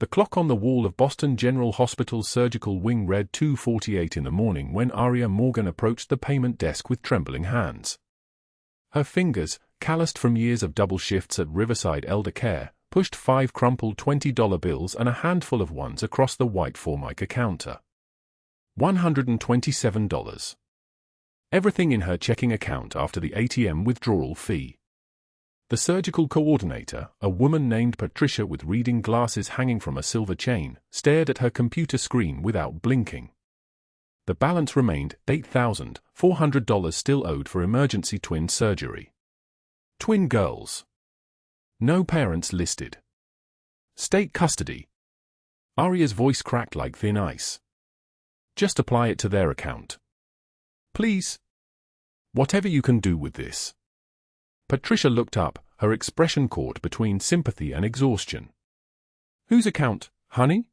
The clock on the wall of Boston General Hospital's surgical wing read 2:48 in the morning when Aria Morgan approached the payment desk with trembling hands. Her fingers, calloused from years of double shifts at Riverside Elder Care, pushed 5 crumpled $20 bills and a handful of ones across the white Formica counter. $127. Everything in her checking account after the ATM withdrawal fee. The surgical coordinator, a woman named Patricia with reading glasses hanging from a silver chain, stared at her computer screen without blinking. The balance remained $8,400 still owed for emergency twin surgery. Twin girls. No parents listed. State custody. Aria's voice cracked like thin ice. Just apply it to their account. Please. Whatever you can do with this. Patricia looked up, her expression caught between sympathy and exhaustion. Whose account, honey?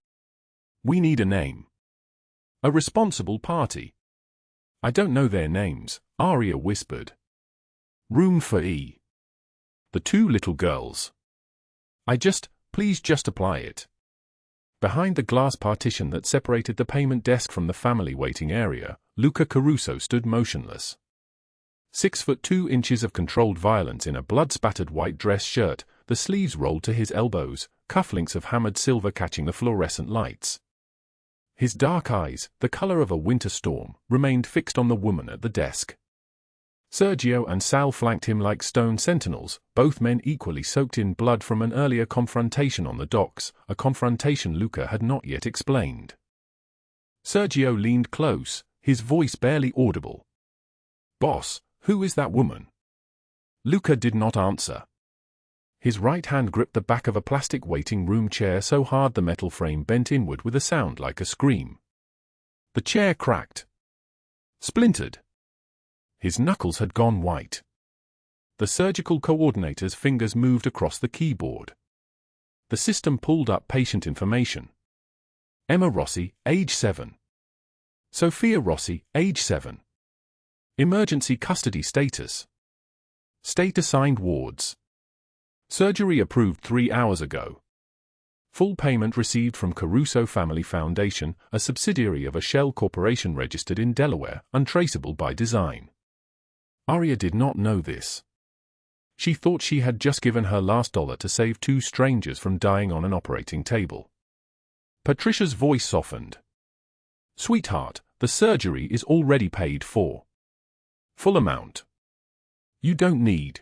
We need a name. A responsible party. I don't know their names, Aria whispered. Room for E. The 2 little girls. Please just apply it. Behind the glass partition that separated the payment desk from the family waiting area, Luca Caruso stood motionless. 6 foot 2 inches of controlled violence in a blood-spattered white dress shirt, the sleeves rolled to his elbows, cufflinks of hammered silver catching the fluorescent lights. His dark eyes, the color of a winter storm, remained fixed on the woman at the desk. Sergio and Sal flanked him like stone sentinels, both men equally soaked in blood from an earlier confrontation on the docks, a confrontation Luca had not yet explained. Sergio leaned close, his voice barely audible. Boss, who is that woman? Luca did not answer. His right hand gripped the back of a plastic waiting room chair so hard the metal frame bent inward with a sound like a scream. The chair cracked. Splintered. His knuckles had gone white. The surgical coordinator's fingers moved across the keyboard. The system pulled up patient information. Emma Rossi, age 7. Sophia Rossi, age 7. Emergency custody status. State assigned wards. Surgery approved 3 hours ago. Full payment received from Caruso Family Foundation, a subsidiary of a shell corporation registered in Delaware, untraceable by design. Aria did not know this. She thought she had just given her last dollar to save 2 strangers from dying on an operating table. Patricia's voice softened. Sweetheart, the surgery is already paid for. Full amount. You don't need.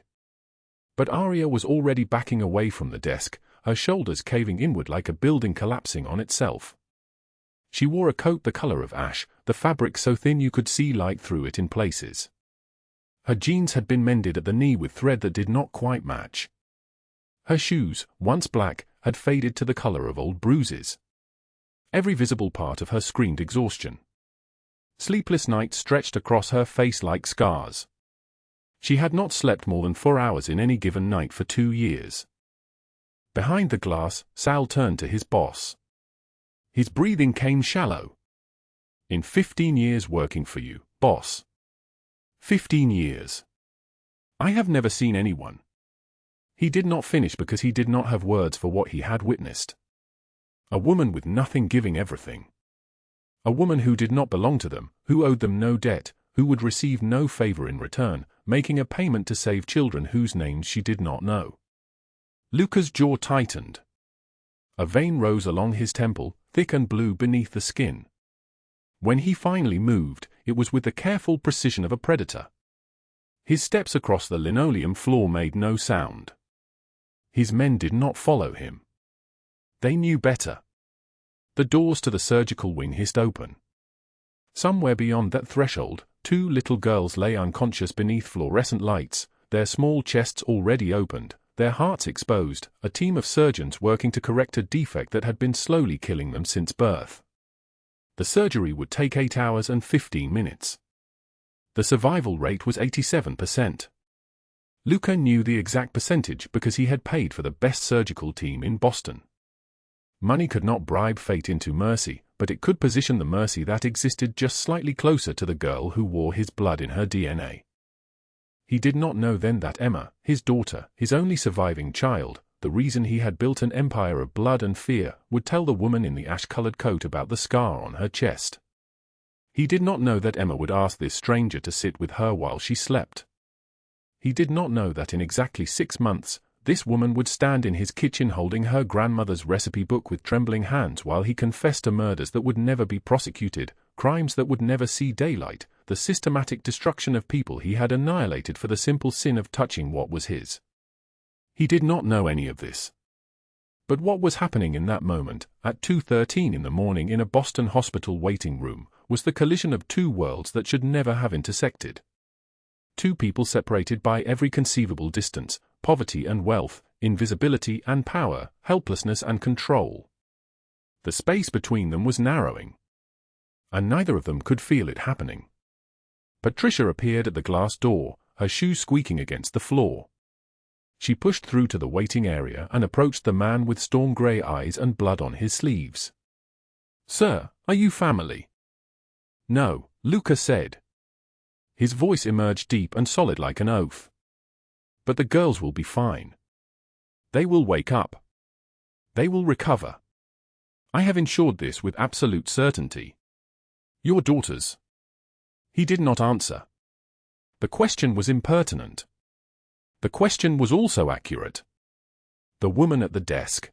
But Aria was already backing away from the desk, her shoulders caving inward like a building collapsing on itself. She wore a coat the color of ash, the fabric so thin you could see light through it in places. Her jeans had been mended at the knee with thread that did not quite match. Her shoes, once black, had faded to the color of old bruises. Every visible part of her screamed exhaustion. Sleepless nights stretched across her face like scars. She had not slept more than 4 hours in any given night for 2 years. Behind the glass, Sal turned to his boss. His breathing came shallow. In 15 years working for you, boss. 15 years. I have never seen anyone. He did not finish because he did not have words for what he had witnessed. A woman with nothing giving everything. A woman who did not belong to them, who owed them no debt, who would receive no favor in return, making a payment to save children whose names she did not know. Luca's jaw tightened. A vein rose along his temple, thick and blue beneath the skin. When he finally moved, it was with the careful precision of a predator. His steps across the linoleum floor made no sound. His men did not follow him. They knew better. The doors to the surgical wing hissed open. Somewhere beyond that threshold, 2 little girls lay unconscious beneath fluorescent lights, their small chests already opened, their hearts exposed, a team of surgeons working to correct a defect that had been slowly killing them since birth. The surgery would take 8 hours and 15 minutes. The survival rate was 87%. Luca knew the exact percentage because he had paid for the best surgical team in Boston. Money could not bribe fate into mercy, but it could position the mercy that existed just slightly closer to the girl who wore his blood in her DNA. He did not know then that Emma, his daughter, his only surviving child, the reason he had built an empire of blood and fear, would tell the woman in the ash-colored coat about the scar on her chest. He did not know that Emma would ask this stranger to sit with her while she slept. He did not know that in exactly 6 months, this woman would stand in his kitchen holding her grandmother's recipe book with trembling hands while he confessed to murders that would never be prosecuted, crimes that would never see daylight, the systematic destruction of people he had annihilated for the simple sin of touching what was his. He did not know any of this. But what was happening in that moment, at 2:13 in the morning in a Boston hospital waiting room, was the collision of two worlds that should never have intersected. Two people separated by every conceivable distance, poverty and wealth, invisibility and power, helplessness and control. The space between them was narrowing. And neither of them could feel it happening. Patricia appeared at the glass door, her shoes squeaking against the floor. She pushed through to the waiting area and approached the man with storm-gray eyes and blood on his sleeves. "Sir, are you family?" "No," Luca said. His voice emerged deep and solid like an oath. "But the girls will be fine. They will wake up. They will recover. I have ensured this with absolute certainty." "Your daughters?" He did not answer. The question was impertinent. The question was also accurate. The woman at the desk.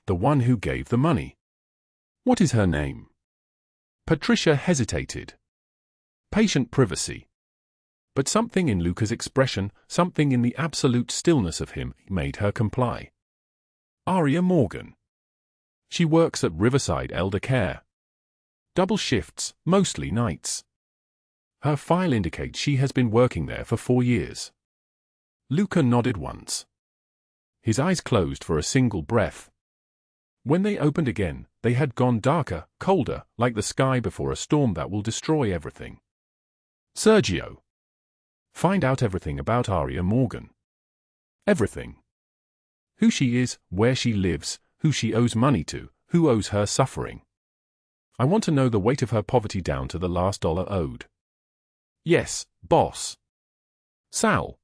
The one who gave the money. "What is her name?" Patricia hesitated. Patient privacy. But something in Luca's expression, something in the absolute stillness of him, made her comply. "Aria Morgan. She works at Riverside Elder Care. Double shifts, mostly nights. Her file indicates she has been working there for 4 years." Luca nodded once. His eyes closed for a single breath. When they opened again, they had gone darker, colder, like the sky before a storm that will destroy everything. "Sergio. Find out everything about Aria Morgan. Everything. Who she is, where she lives, who she owes money to, who owes her suffering. I want to know the weight of her poverty down to the last dollar owed." "Yes, boss." "Sal.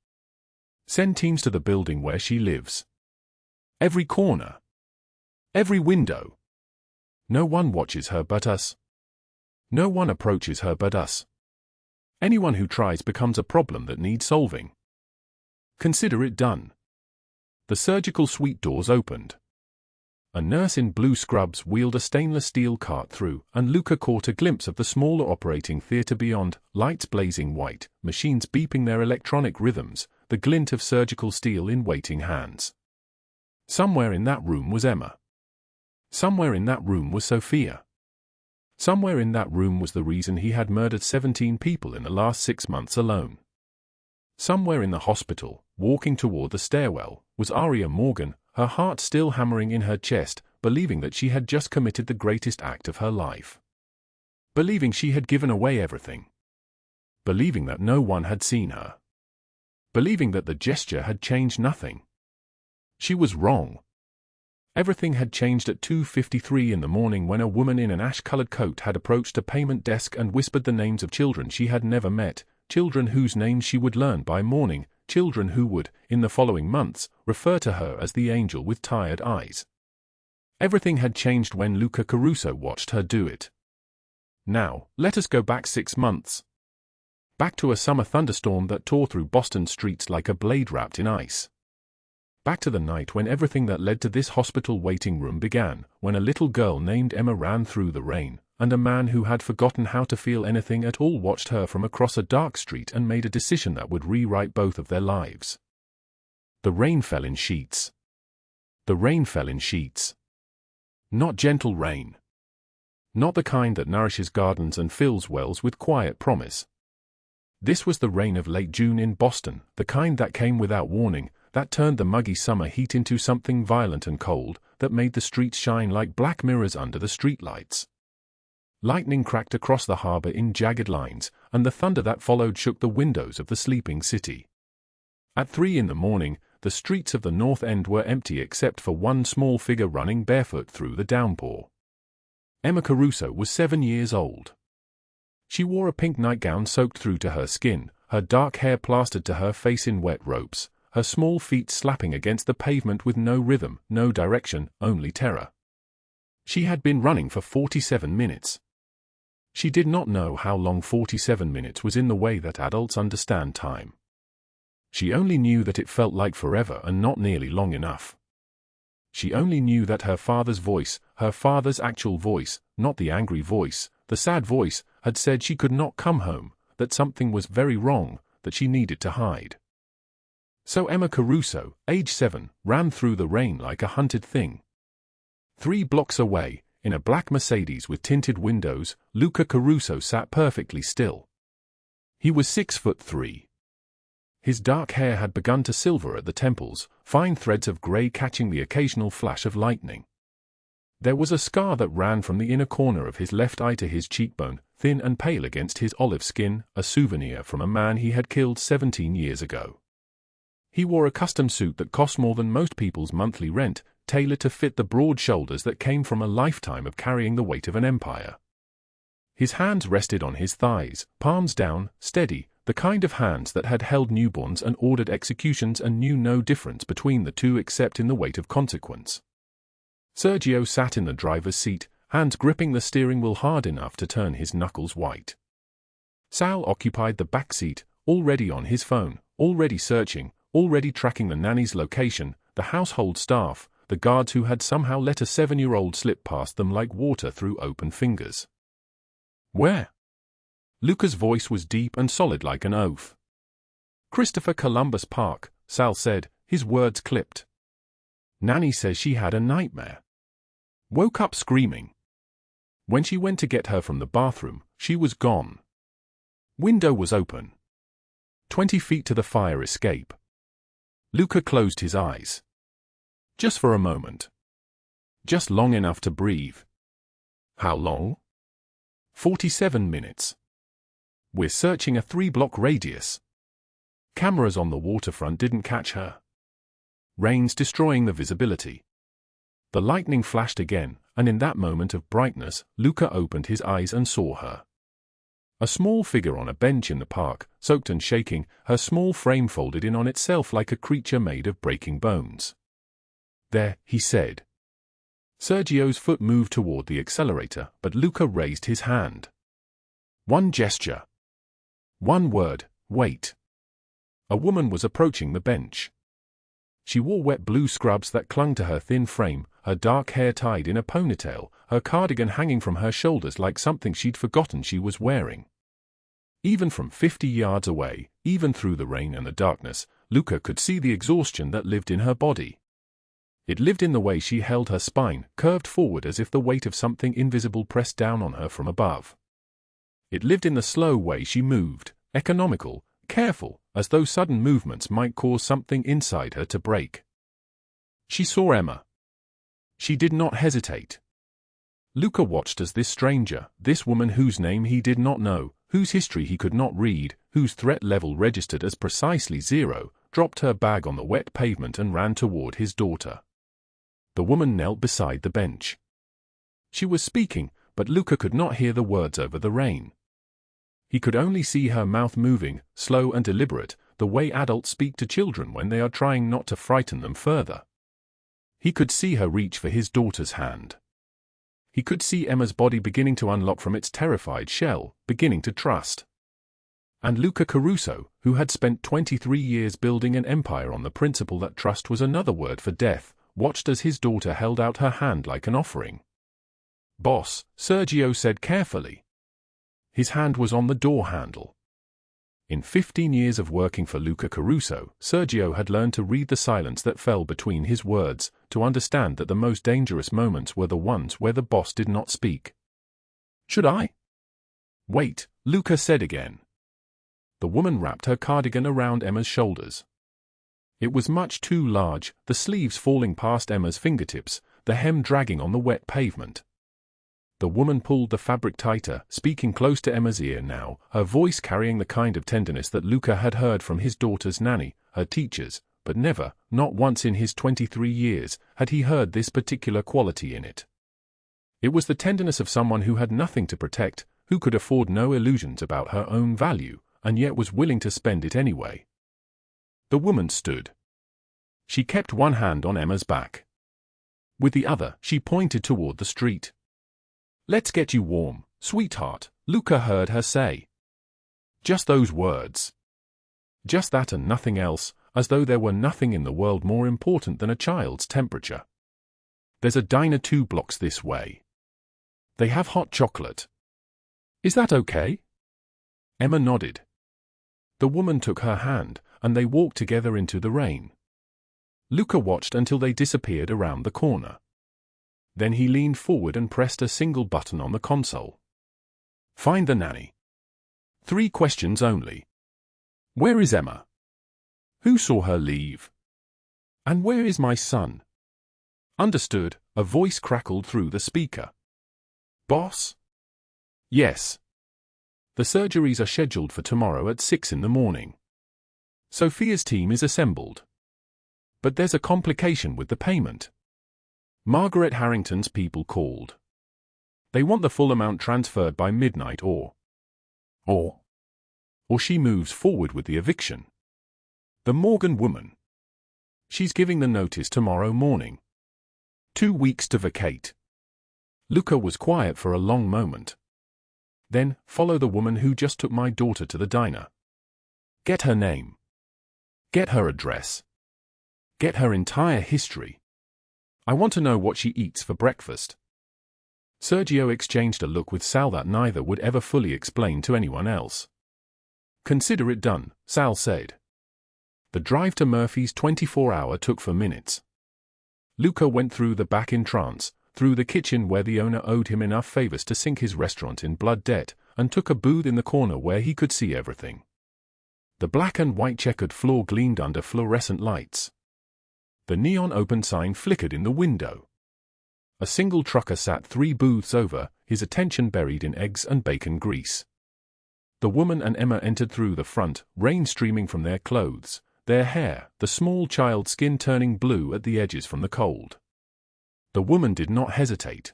Send teams to the building where she lives. Every corner. Every window. No one watches her but us. No one approaches her but us. Anyone who tries becomes a problem that needs solving. Consider it done." The surgical suite doors opened. A nurse in blue scrubs wheeled a stainless steel cart through, and Luca caught a glimpse of the smaller operating theater beyond, lights blazing white, machines beeping their electronic rhythms, the glint of surgical steel in waiting hands. Somewhere in that room was Emma. Somewhere in that room was Sophia. Somewhere in that room was the reason he had murdered 17 people in the last 6 months alone. Somewhere in the hospital, walking toward the stairwell, was Aria Morgan, her heart still hammering in her chest, believing that she had just committed the greatest act of her life. Believing she had given away everything. Believing that no one had seen her. Believing that the gesture had changed nothing. She was wrong. Everything had changed at 2:53 in the morning when a woman in an ash-colored coat had approached a payment desk and whispered the names of children she had never met, children whose names she would learn by morning, children who would, in the following months, refer to her as the angel with tired eyes. Everything had changed when Luca Caruso watched her do it. Now, let us go back 6 months. Back to a summer thunderstorm that tore through Boston streets like a blade wrapped in ice. Back to the night when everything that led to this hospital waiting room began, when a little girl named Emma ran through the rain, and a man who had forgotten how to feel anything at all watched her from across a dark street and made a decision that would rewrite both of their lives. The rain fell in sheets. The rain fell in sheets. Not gentle rain. Not the kind that nourishes gardens and fills wells with quiet promise. This was the rain of late June in Boston, the kind that came without warning, that turned the muggy summer heat into something violent and cold, that made the streets shine like black mirrors under the streetlights. Lightning cracked across the harbor in jagged lines, and the thunder that followed shook the windows of the sleeping city. At 3 in the morning, the streets of the North End were empty except for one small figure running barefoot through the downpour. Emma Caruso was 7 years old. She wore a pink nightgown soaked through to her skin, her dark hair plastered to her face in wet ropes, her small feet slapping against the pavement with no rhythm, no direction, only terror. She had been running for 47 minutes. She did not know how long 47 minutes was in the way that adults understand time. She only knew that it felt like forever and not nearly long enough. She only knew that her father's voice, her father's actual voice, not the angry voice, the sad voice, had said she could not come home, that something was very wrong, that she needed to hide. So Emma Caruso, age 7, ran through the rain like a hunted thing. 3 blocks away, in a black Mercedes with tinted windows, Luca Caruso sat perfectly still. He was 6'3". His dark hair had begun to silver at the temples, fine threads of grey catching the occasional flash of lightning. There was a scar that ran from the inner corner of his left eye to his cheekbone, thin and pale against his olive skin, a souvenir from a man he had killed 17 years ago. He wore a custom suit that cost more than most people's monthly rent, tailored to fit the broad shoulders that came from a lifetime of carrying the weight of an empire. His hands rested on his thighs, palms down, steady, the kind of hands that had held newborns and ordered executions and knew no difference between the two except in the weight of consequence. Sergio sat in the driver's seat, hands gripping the steering wheel hard enough to turn his knuckles white. Sal occupied the back seat, already on his phone, already searching, already tracking the nanny's location, the household staff, the guards who had somehow let a 7-year-old slip past them like water through open fingers. Where? Luca's voice was deep and solid like an oath. Christopher Columbus Park, Sal said, his words clipped. Nanny says she had a nightmare. Woke up screaming. When she went to get her from the bathroom, she was gone. Window was open. 20 feet to the fire escape. Luca closed his eyes. Just for a moment. Just long enough to breathe. How long? 47 minutes. We're searching a 3-block radius. Cameras on the waterfront didn't catch her. Rain's destroying the visibility. The lightning flashed again, and in that moment of brightness, Luca opened his eyes and saw her. A small figure on a bench in the park, soaked and shaking, her small frame folded in on itself like a creature made of breaking bones. There, he said. Sergio's foot moved toward the accelerator, but Luca raised his hand. One gesture. One word, wait. A woman was approaching the bench. She wore wet blue scrubs that clung to her thin frame, her dark hair tied in a ponytail, her cardigan hanging from her shoulders like something she'd forgotten she was wearing. Even from 50 yards away, even through the rain and the darkness, Luca could see the exhaustion that lived in her body. It lived in the way she held her spine, curved forward as if the weight of something invisible pressed down on her from above. It lived in the slow way she moved, economical, careful, as though sudden movements might cause something inside her to break. She saw Emma. She did not hesitate. Luca watched as this stranger, this woman whose name he did not know, whose history he could not read, whose threat level registered as precisely 0, dropped her bag on the wet pavement and ran toward his daughter. The woman knelt beside the bench. She was speaking, but Luca could not hear the words over the rain. He could only see her mouth moving, slow and deliberate, the way adults speak to children when they are trying not to frighten them further. He could see her reach for his daughter's hand. He could see Emma's body beginning to unlock from its terrified shell, beginning to trust. And Luca Caruso, who had spent 23 years building an empire on the principle that trust was another word for death, watched as his daughter held out her hand like an offering. "Boss," Sergio said carefully. His hand was on the door handle. In 15 years of working for Luca Caruso, Sergio had learned to read the silence that fell between his words, to understand that the most dangerous moments were the ones where the boss did not speak. "Should I?" "Wait," Luca said again. The woman wrapped her cardigan around Emma's shoulders. It was much too large, the sleeves falling past Emma's fingertips, the hem dragging on the wet pavement. The woman pulled the fabric tighter, speaking close to Emma's ear now, her voice carrying the kind of tenderness that Luca had heard from his daughter's nanny, her teachers, but never, not once in his 23 years, had he heard this particular quality in it. It was the tenderness of someone who had nothing to protect, who could afford no illusions about her own value, and yet was willing to spend it anyway. The woman stood. She kept one hand on Emma's back. With the other, she pointed toward the street. "Let's get you warm, sweetheart," Luca heard her say. Just those words. Just that and nothing else, as though there were nothing in the world more important than a child's temperature. "There's a diner 2 blocks this way. They have hot chocolate. Is that okay?" Emma nodded. The woman took her hand, and they walked together into the rain. Luca watched until they disappeared around the corner. Then he leaned forward and pressed a single button on the console. "Find the nanny. 3 questions only. Where is Emma? Who saw her leave? And where is my son?" "Understood," a voice crackled through the speaker. "Boss?" "Yes. The surgeries are scheduled for tomorrow at 6 in the morning. Sophia's team is assembled. But there's a complication with the payment. Margaret Harrington's people called. They want the full amount transferred by midnight or she moves forward with the eviction. The Morgan woman. She's giving the notice tomorrow morning. 2 weeks to vacate." Luca was quiet for a long moment. "Then, follow the woman who just took my daughter to the diner. Get her name. Get her address. Get her entire history. I want to know what she eats for breakfast." Sergio exchanged a look with Sal that neither would ever fully explain to anyone else. "Consider it done," Sal said. The drive to Murphy's 24-hour took 4 minutes. Luca went through the back entrance, through the kitchen where the owner owed him enough favors to sink his restaurant in blood debt, and took a booth in the corner where he could see everything. The black and white checkered floor gleamed under fluorescent lights. The neon open sign flickered in the window. A single trucker sat 3 booths over, his attention buried in eggs and bacon grease. The woman and Emma entered through the front, rain streaming from their clothes, their hair, the small child's skin turning blue at the edges from the cold. The woman did not hesitate.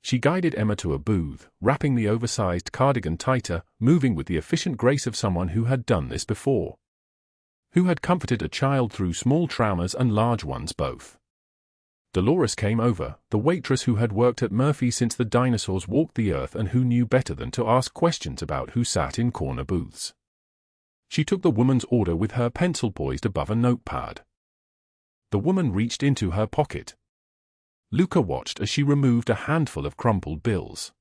She guided Emma to a booth, wrapping the oversized cardigan tighter, moving with the efficient grace of someone who had done this before. Who had comforted a child through small traumas and large ones both. Dolores came over, the waitress who had worked at Murphy since the dinosaurs walked the earth and who knew better than to ask questions about who sat in corner booths. She took the woman's order with her pencil poised above a notepad. The woman reached into her pocket. Luca watched as she removed a handful of crumpled bills.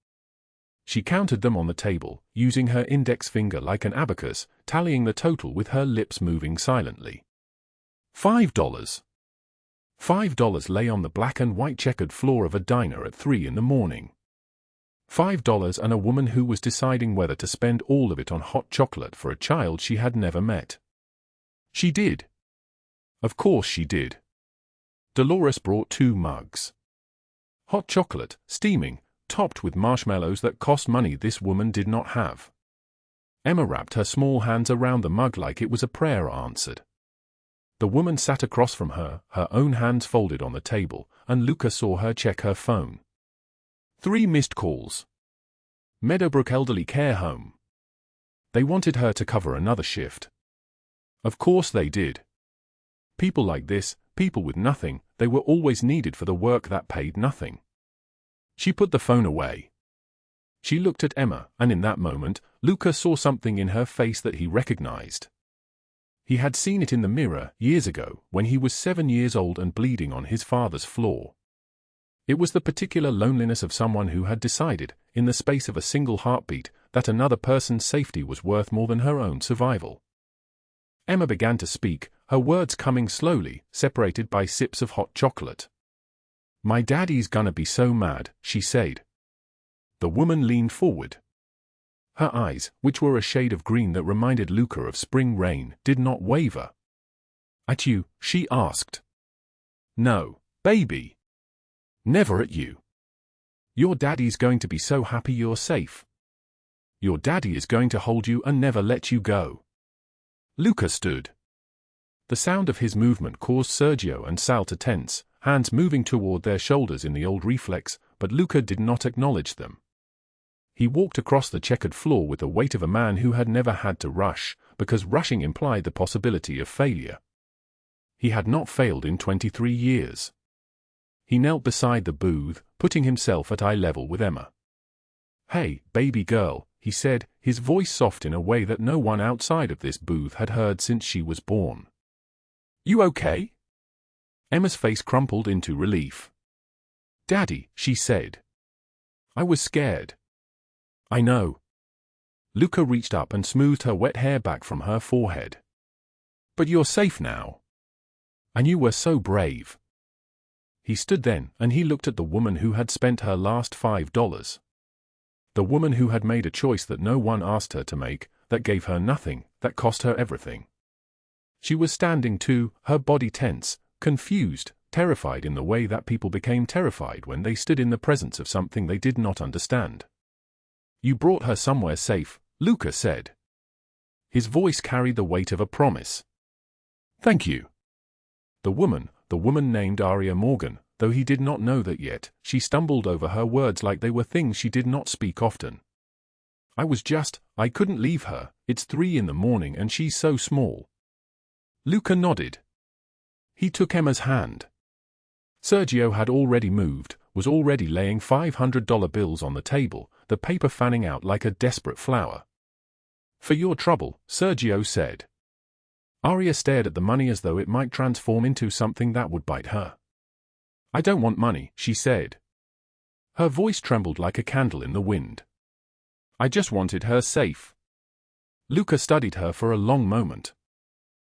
She counted them on the table, using her index finger like an abacus, tallying the total with her lips moving silently. $5. $5 lay on the black and white checkered floor of a diner at 3 in the morning. $5 and a woman who was deciding whether to spend all of it on hot chocolate for a child she had never met. She did. Of course she did. Dolores brought 2 mugs. Hot chocolate, steaming, topped with marshmallows that cost money this woman did not have. Emma wrapped her small hands around the mug like it was a prayer answered. The woman sat across from her, her own hands folded on the table, and Luca saw her check her phone. 3 missed calls. Meadowbrook Elderly Care Home. They wanted her to cover another shift. Of course they did. People like this, people with nothing, they were always needed for the work that paid nothing. She put the phone away. She looked at Emma, and in that moment, Luca saw something in her face that he recognized. He had seen it in the mirror, years ago, when he was 7 years old and bleeding on his father's floor. It was the particular loneliness of someone who had decided, in the space of a single heartbeat, that another person's safety was worth more than her own survival. Emma began to speak, her words coming slowly, separated by sips of hot chocolate. "My daddy's gonna be so mad," she said. The woman leaned forward. Her eyes, which were a shade of green that reminded Luca of spring rain, did not waver. "At you?" she asked. "No, baby. Never at you. Your daddy's going to be so happy you're safe. Your daddy is going to hold you and never let you go." Luca stood. The sound of his movement caused Sergio and Sal to tense, hands moving toward their shoulders in the old reflex, but Luca did not acknowledge them. He walked across the checkered floor with the weight of a man who had never had to rush, because rushing implied the possibility of failure. He had not failed in 23 years. He knelt beside the booth, putting himself at eye level with Emma. "Hey, baby girl," he said, his voice soft in a way that no one outside of this booth had heard since she was born. "You okay?" Emma's face crumpled into relief. "Daddy," she said. "I was scared." "I know." Luca reached up and smoothed her wet hair back from her forehead. "But you're safe now. And you were so brave." He stood then, and he looked at the woman who had spent her last $5. The woman who had made a choice that no one asked her to make, that gave her nothing, that cost her everything. She was standing too, her body tense, confused, terrified in the way that people became terrified when they stood in the presence of something they did not understand. "You brought her somewhere safe," Luca said. His voice carried the weight of a promise. "Thank you." The woman named Aria Morgan, though he did not know that yet, she stumbled over her words like they were things she did not speak often. I couldn't leave her, it's 3 in the morning and she's so small." Luca nodded. He took Emma's hand. Sergio had already moved, was already laying $500 bills on the table, the paper fanning out like a desperate flower. "For your trouble," Sergio said. Aria stared at the money as though it might transform into something that would bite her. "I don't want money," she said. Her voice trembled like a candle in the wind. "I just wanted her safe." Luca studied her for a long moment.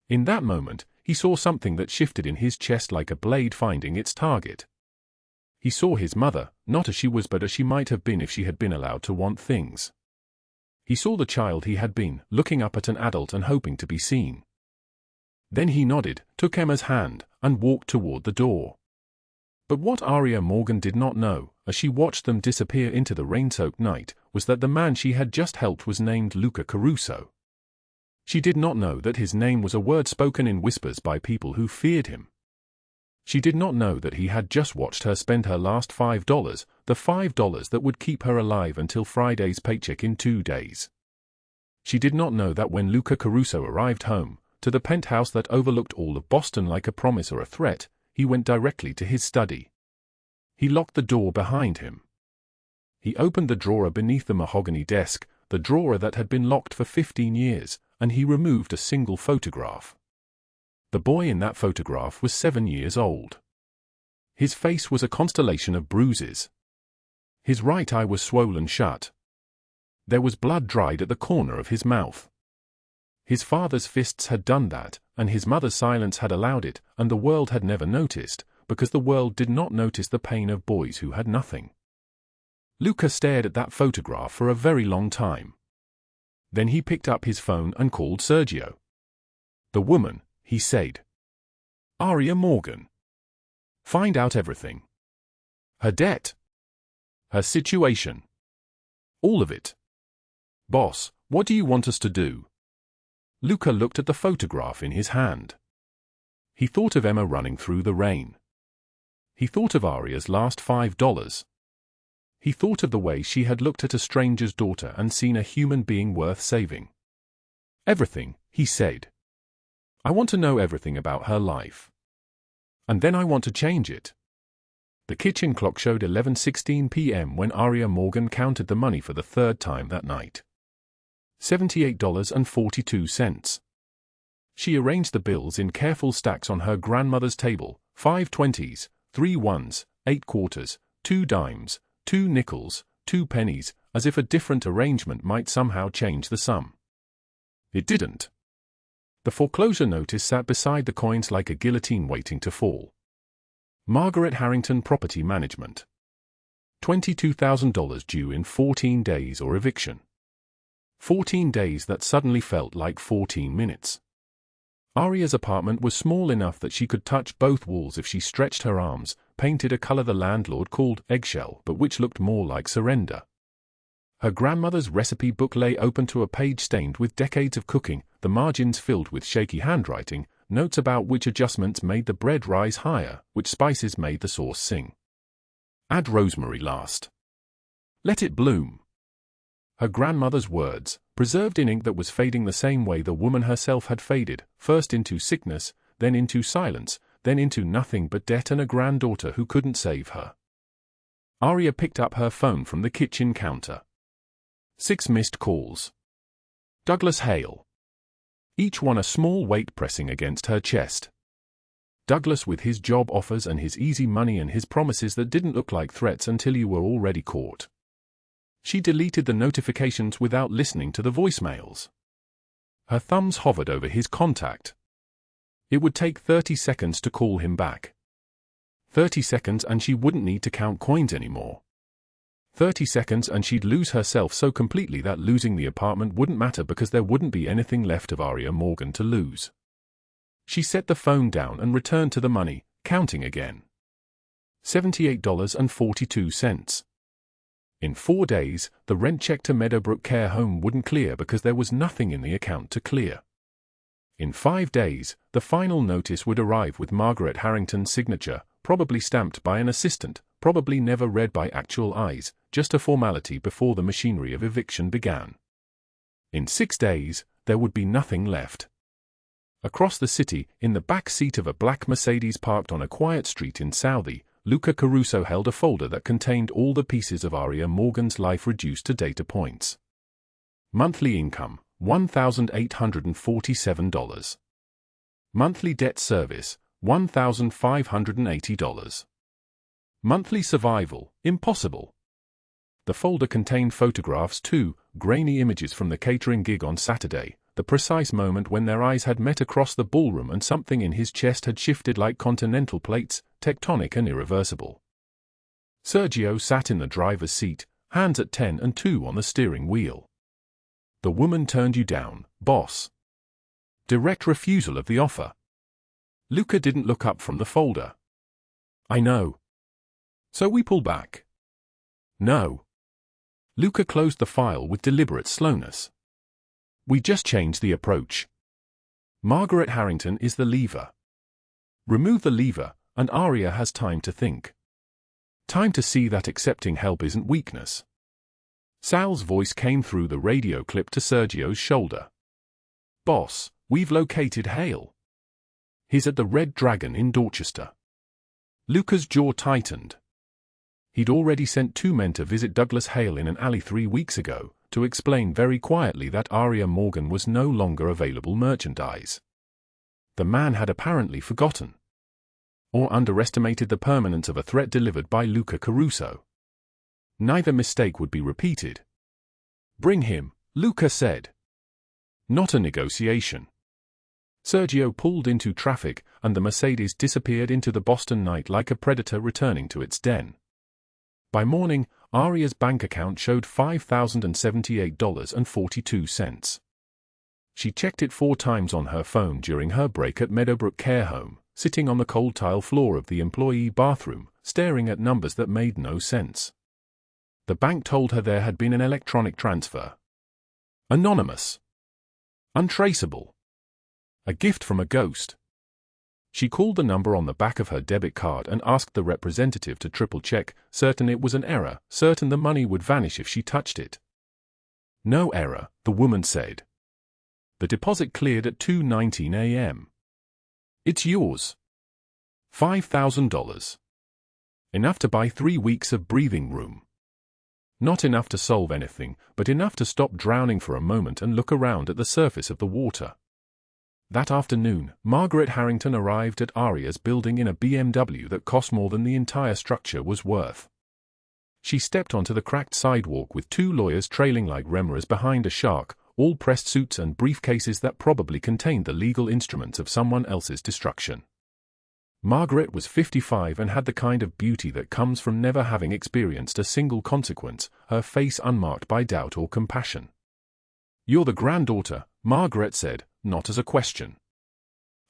In that moment, he saw something that shifted in his chest like a blade finding its target. He saw his mother, not as she was but as she might have been if she had been allowed to want things. He saw the child he had been, looking up at an adult and hoping to be seen. Then he nodded, took Emma's hand, and walked toward the door. But what Aria Morgan did not know, as she watched them disappear into the rain-soaked night, was that the man she had just helped was named Luca Caruso. She did not know that his name was a word spoken in whispers by people who feared him. She did not know that he had just watched her spend her last $5, the $5 that would keep her alive until Friday's paycheck in 2 days. She did not know that when Luca Caruso arrived home, to the penthouse that overlooked all of Boston like a promise or a threat, he went directly to his study. He locked the door behind him. He opened the drawer beneath the mahogany desk, the drawer that had been locked for 15 years, and he removed a single photograph. The boy in that photograph was 7 years old. His face was a constellation of bruises. His right eye was swollen shut. There was blood dried at the corner of his mouth. His father's fists had done that, and his mother's silence had allowed it, and the world had never noticed, because the world did not notice the pain of boys who had nothing. Luca stared at that photograph for a very long time. Then he picked up his phone and called Sergio. "The woman," he said. "Aria Morgan. Find out everything. Her debt. Her situation. All of it. Boss, what do you want us to do?" Luca looked at the photograph in his hand. He thought of Emma running through the rain. He thought of Aria's last $5. He thought of the way she had looked at a stranger's daughter and seen a human being worth saving. "Everything," he said. "I want to know everything about her life. And then I want to change it." The kitchen clock showed 11:16 p.m. when Aria Morgan counted the money for the 3rd time that night. $78.42. She arranged the bills in careful stacks on her grandmother's table, 5 20s, 3 1s, 8 quarters, 2 dimes, 2 nickels, 2 pennies, as if a different arrangement might somehow change the sum. It didn't. The foreclosure notice sat beside the coins like a guillotine waiting to fall. Margaret Harrington Property Management. $22,000 due in 14 days or eviction. 14 days that suddenly felt like 14 minutes. Aria's apartment was small enough that she could touch both walls if she stretched her arms, painted a color the landlord called eggshell but which looked more like surrender. Her grandmother's recipe book lay open to a page stained with decades of cooking, the margins filled with shaky handwriting, notes about which adjustments made the bread rise higher, which spices made the sauce sing. Add rosemary last. Let it bloom. Her grandmother's words, preserved in ink that was fading the same way the woman herself had faded, first into sickness, then into silence, then into nothing but debt and a granddaughter who couldn't save her. Aria picked up her phone from the kitchen counter. 6 missed calls. Douglas Hale. Each one a small weight pressing against her chest. Douglas with his job offers and his easy money and his promises that didn't look like threats until you were already caught. She deleted the notifications without listening to the voicemails. Her thumbs hovered over his contact. It would take 30 seconds to call him back. 30 seconds and she wouldn't need to count coins anymore. 30 seconds and she'd lose herself so completely that losing the apartment wouldn't matter because there wouldn't be anything left of Aria Morgan to lose. She set the phone down and returned to the money, counting again. $78.42. In 4 days, the rent check to Meadowbrook Care Home wouldn't clear because there was nothing in the account to clear. In 5 days, the final notice would arrive with Margaret Harrington's signature, probably stamped by an assistant, probably never read by actual eyes, just a formality before the machinery of eviction began. In 6 days, there would be nothing left. Across the city, in the back seat of a black Mercedes parked on a quiet street in Southie, Luca Caruso held a folder that contained all the pieces of Aria Morgan's life reduced to data points. Monthly income, $1,847. Monthly debt service, $1,580. Monthly survival, impossible. The folder contained photographs too, grainy images from the catering gig on Saturday, the precise moment when their eyes had met across the ballroom and something in his chest had shifted like continental plates, tectonic and irreversible. Sergio sat in the driver's seat, hands at 10 and 2 on the steering wheel. The woman turned you down, boss. Direct refusal of the offer. Luca didn't look up from the folder. I know. So we pull back. No. Luca closed the file with deliberate slowness. We just changed the approach. Margaret Harrington is the lever. Remove the lever, and Aria has time to think. Time to see that accepting help isn't weakness. Sal's voice came through the radio clip to Sergio's shoulder. Boss, we've located Hale. He's at the Red Dragon in Dorchester. Luca's jaw tightened. He'd already sent 2 men to visit Douglas Hale in an alley 3 weeks ago, to explain very quietly that Aria Morgan was no longer available merchandise. The man had apparently forgotten. Or underestimated the permanence of a threat delivered by Luca Caruso. Neither mistake would be repeated. Bring him, Luca said. Not a negotiation. Sergio pulled into traffic, and the Mercedes disappeared into the Boston night like a predator returning to its den. By morning, Aria's bank account showed $5,078.42. She checked it 4 times on her phone during her break at Meadowbrook Care Home, sitting on the cold tile floor of the employee bathroom, staring at numbers that made no sense. The bank told her there had been an electronic transfer. Anonymous. Untraceable. A gift from a ghost. She called the number on the back of her debit card and asked the representative to triple-check, certain it was an error, certain the money would vanish if she touched it. No error, the woman said. The deposit cleared at 2:19 a.m. It's yours. $5,000. Enough to buy 3 weeks of breathing room. Not enough to solve anything, but enough to stop drowning for a moment and look around at the surface of the water. That afternoon, Margaret Harrington arrived at Aria's building in a BMW that cost more than the entire structure was worth. She stepped onto the cracked sidewalk with 2 lawyers trailing like remoras behind a shark, all pressed suits and briefcases that probably contained the legal instruments of someone else's destruction. Margaret was 55 and had the kind of beauty that comes from never having experienced a single consequence, her face unmarked by doubt or compassion. "You're the granddaughter," Margaret said, not as a question.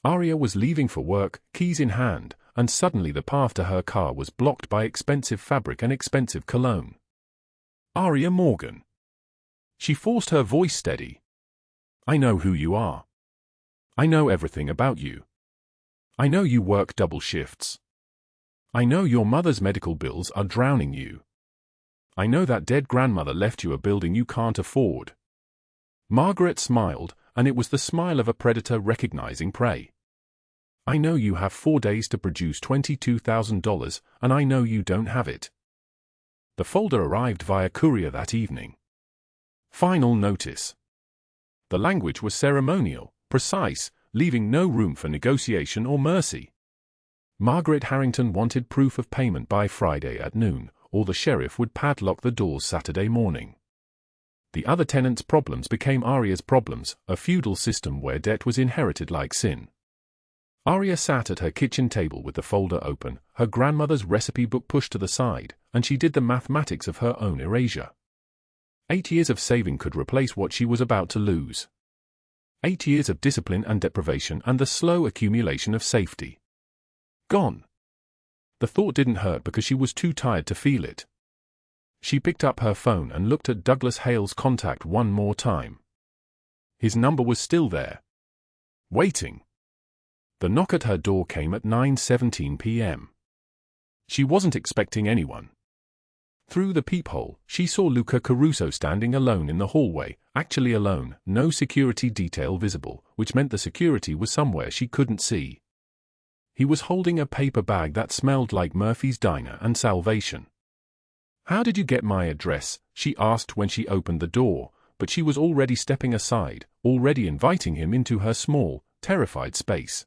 Aria was leaving for work, keys in hand, and suddenly the path to her car was blocked by expensive fabric and expensive cologne. "Aria Morgan." She forced her voice steady. "I know who you are. I know everything about you. I know you work double shifts. I know your mother's medical bills are drowning you. I know that dead grandmother left you a building you can't afford." Margaret smiled, and it was the smile of a predator recognizing prey. I know you have 4 days to produce $22,000, and I know you don't have it. The folder arrived via courier that evening. Final notice. The language was ceremonial, precise, leaving no room for negotiation or mercy. Margaret Harrington wanted proof of payment by Friday at noon, or the sheriff would padlock the doors Saturday morning. The other tenants' problems became Aria's problems, a feudal system where debt was inherited like sin. Aria sat at her kitchen table with the folder open, her grandmother's recipe book pushed to the side, and she did the mathematics of her own erasure. 8 years of saving could replace what she was about to lose. 8 years of discipline and deprivation and the slow accumulation of safety. Gone. The thought didn't hurt because she was too tired to feel it. She picked up her phone and looked at Douglas Hale's contact one more time. His number was still there. Waiting. The knock at her door came at 9:17 p.m. She wasn't expecting anyone. Through the peephole, she saw Luca Caruso standing alone in the hallway, actually alone, no security detail visible, which meant the security was somewhere she couldn't see. He was holding a paper bag that smelled like Murphy's Diner and Salvation. "How did you get my address?" she asked when she opened the door, but she was already stepping aside, already inviting him into her small, terrified space.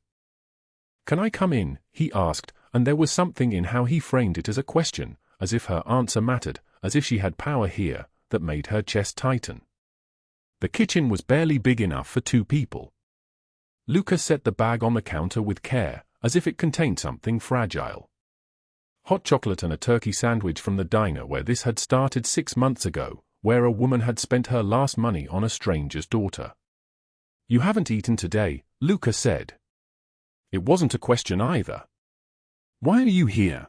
"Can I come in?" he asked, and there was something in how he framed it as a question, as if her answer mattered, as if she had power here, that made her chest tighten. The kitchen was barely big enough for 2 people. Luca set the bag on the counter with care, as if it contained something fragile. Hot chocolate and a turkey sandwich from the diner where this had started 6 months ago, where a woman had spent her last money on a stranger's daughter. "You haven't eaten today," Luca said. It wasn't a question either. "Why are you here?"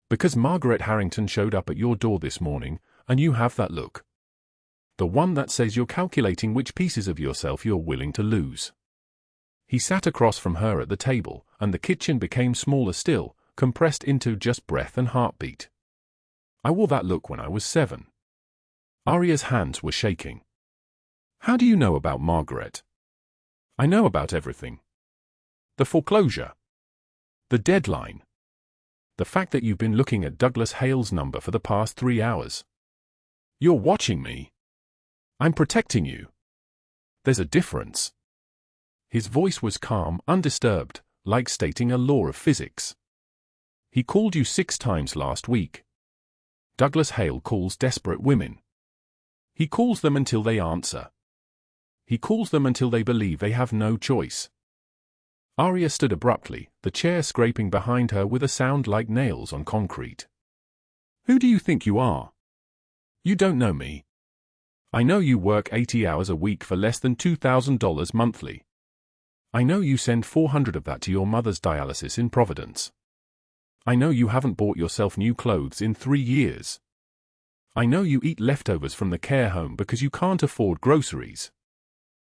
"Because Margaret Harrington showed up at your door this morning, and you have that look. The one that says you're calculating which pieces of yourself you're willing to lose." He sat across from her at the table, and the kitchen became smaller still, compressed into just breath and heartbeat. "I wore that look when I was 7. Aria's hands were shaking. "How do you know about Margaret?" "I know about everything. The foreclosure. The deadline. The fact that you've been looking at Douglas Hale's number for the past 3 hours. You're watching me. I'm protecting you. There's a difference." His voice was calm, undisturbed, like stating a law of physics. "He called you 6 times last week. Douglas Hale calls desperate women. He calls them until they answer. He calls them until they believe they have no choice." Aria stood abruptly, the chair scraping behind her with a sound like nails on concrete. "Who do you think you are? You don't know me. I know you work 80 hours a week for less than $2,000 monthly. I know you send 400 of that to your mother's dialysis in Providence. I know you haven't bought yourself new clothes in 3 years. I know you eat leftovers from the care home because you can't afford groceries.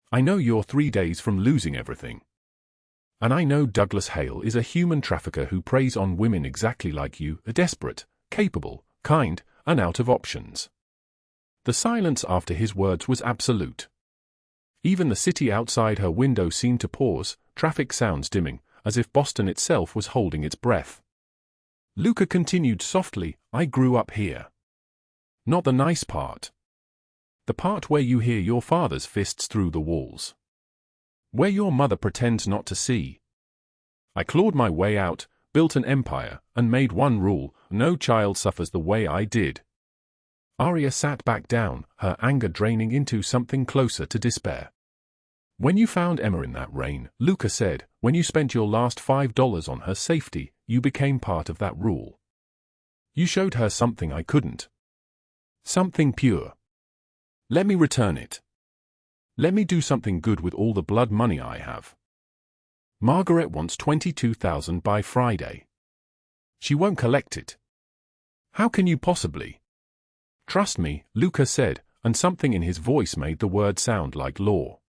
I know you're 3 days from losing everything. And I know Douglas Hale is a human trafficker who preys on women exactly like you, desperate, capable, kind, and out of options." The silence after his words was absolute. Even the city outside her window seemed to pause, traffic sounds dimming, as if Boston itself was holding its breath. Luca continued softly, "I grew up here. Not the nice part. The part where you hear your father's fists through the walls. Where your mother pretends not to see. I clawed my way out, built an empire, and made one rule: no child suffers the way I did." Aria sat back down, her anger draining into something closer to despair. "When you found Emma in that rain," Luca said, "when you spent your last $5 on her safety, you became part of that rule. You showed her something I couldn't. Something pure. Let me return it. Let me do something good with all the blood money I have. Margaret wants $22,000 by Friday. She won't collect it. How can you possibly?" "Trust me," Luca said, and something in his voice made the word sound like law.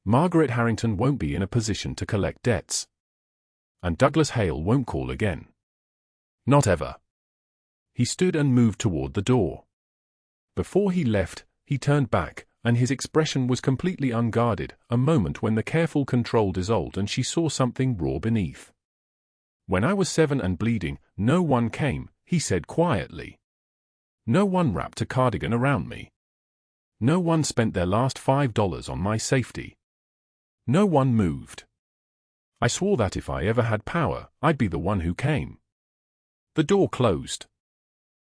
"Margaret Harrington won't be in a position to collect debts. And Douglas Hale won't call again. Not ever." He stood and moved toward the door. Before he left, he turned back, and his expression was completely unguarded, a moment when the careful control dissolved and she saw something raw beneath. "When I was 7 and bleeding, no one came," he said quietly. "No one wrapped a cardigan around me. No one spent their last $5 on my safety. No one moved. I swore that if I ever had power, I'd be the one who came." The door closed.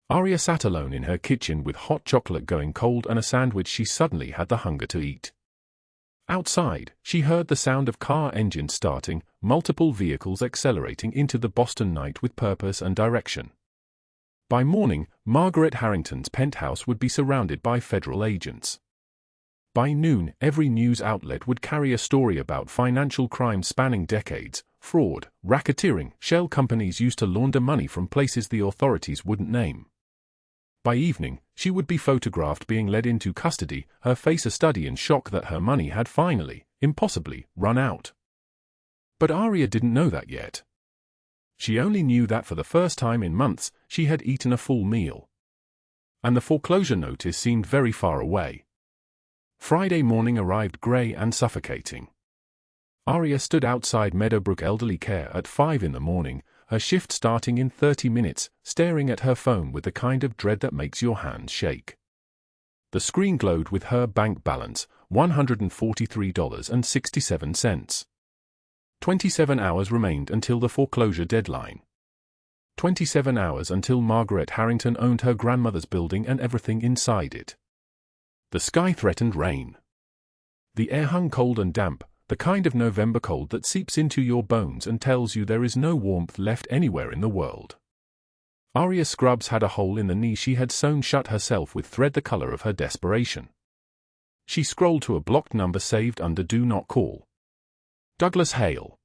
Aria sat alone in her kitchen with hot chocolate going cold and a sandwich she suddenly had the hunger to eat. Outside, she heard the sound of car engines starting, multiple vehicles accelerating into the Boston night with purpose and direction. By morning, Margaret Harrington's penthouse would be surrounded by federal agents. By noon, every news outlet would carry a story about financial crime spanning decades, fraud, racketeering, shell companies used to launder money from places the authorities wouldn't name. By evening, she would be photographed being led into custody, her face a study in shock that her money had finally, impossibly, run out. But Aria didn't know that yet. She only knew that for the first time in months, she had eaten a full meal. And the foreclosure notice seemed very far away. Friday morning arrived grey and suffocating. Aria stood outside Meadowbrook Elderly Care at 5 in the morning, her shift starting in 30 minutes, staring at her phone with the kind of dread that makes your hands shake. The screen glowed with her bank balance, $143.67. 27 hours remained until the foreclosure deadline. 27 hours until Margaret Harrington owned her grandmother's building and everything inside it. The sky threatened rain. The air hung cold and damp, the kind of November cold that seeps into your bones and tells you there is no warmth left anywhere in the world. Aria Scrubs had a hole in the knee she had sewn shut herself with thread the color of her desperation. She scrolled to a blocked number saved under Do Not Call. Douglas Hale.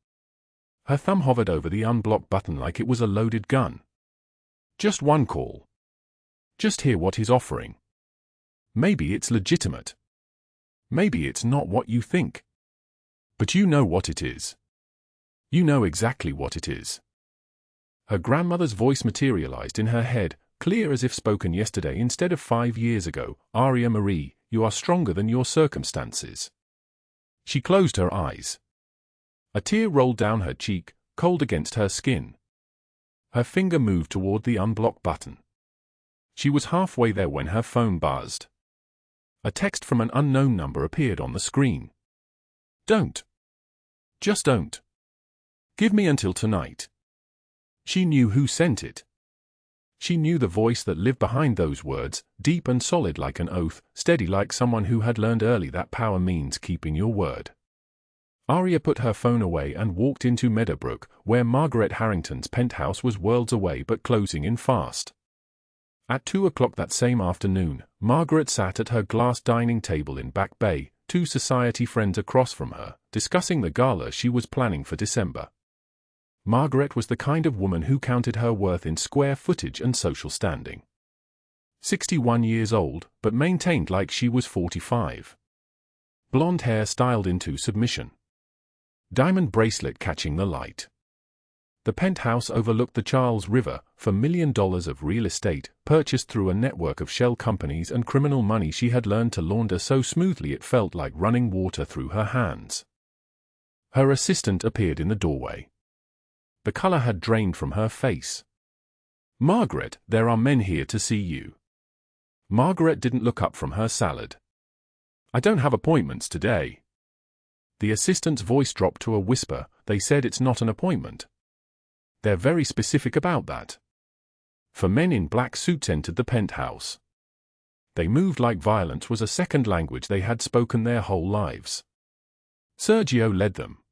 Her thumb hovered over the unblock button like it was a loaded gun. Just one call. Just hear what he's offering. Maybe it's legitimate. Maybe it's not what you think. But you know what it is. You know exactly what it is. Her grandmother's voice materialized in her head, clear as if spoken yesterday instead of 5 years ago. "Aria Marie, you are stronger than your circumstances." She closed her eyes. A tear rolled down her cheek, cold against her skin. Her finger moved toward the unblock button. She was halfway there when her phone buzzed. A text from an unknown number appeared on the screen. "Don't. Just don't. Give me until tonight." She knew who sent it. She knew the voice that lived behind those words, deep and solid like an oath, steady like someone who had learned early that power means keeping your word. Aria put her phone away and walked into Meadowbrook, where Margaret Harrington's penthouse was worlds away but closing in fast. At 2 o'clock that same afternoon, Margaret sat at her glass dining table in Back Bay, 2 society friends across from her, discussing the gala she was planning for December. Margaret was the kind of woman who counted her worth in square footage and social standing. 61 years old, but maintained like she was 45. Blonde hair styled into submission. Diamond bracelet catching the light. The penthouse overlooked the Charles River, for $1 million of real estate, purchased through a network of shell companies and criminal money she had learned to launder so smoothly it felt like running water through her hands. Her assistant appeared in the doorway. The color had drained from her face. "Margaret, there are men here to see you." Margaret didn't look up from her salad. "I don't have appointments today." The assistant's voice dropped to a whisper. "They said it's not an appointment. They're very specific about that." 4 men in black suits entered the penthouse. They moved like violence was a second language they had spoken their whole lives. Sergio led them.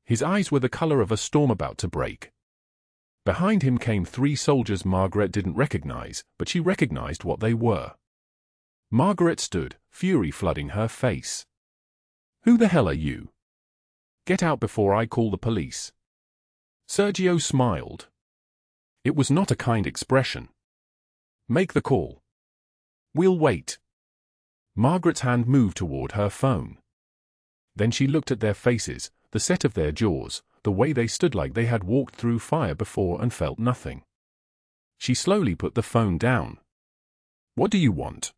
His eyes were the color of a storm about to break. Behind him came 3 soldiers Margaret didn't recognize, but she recognized what they were. Margaret stood, fury flooding her face. "Who the hell are you? Get out before I call the police." Sergio smiled. It was not a kind expression. "Make the call. We'll wait." Margaret's hand moved toward her phone. Then she looked at their faces, the set of their jaws, the way they stood like they had walked through fire before and felt nothing. She slowly put the phone down. "What do you want?"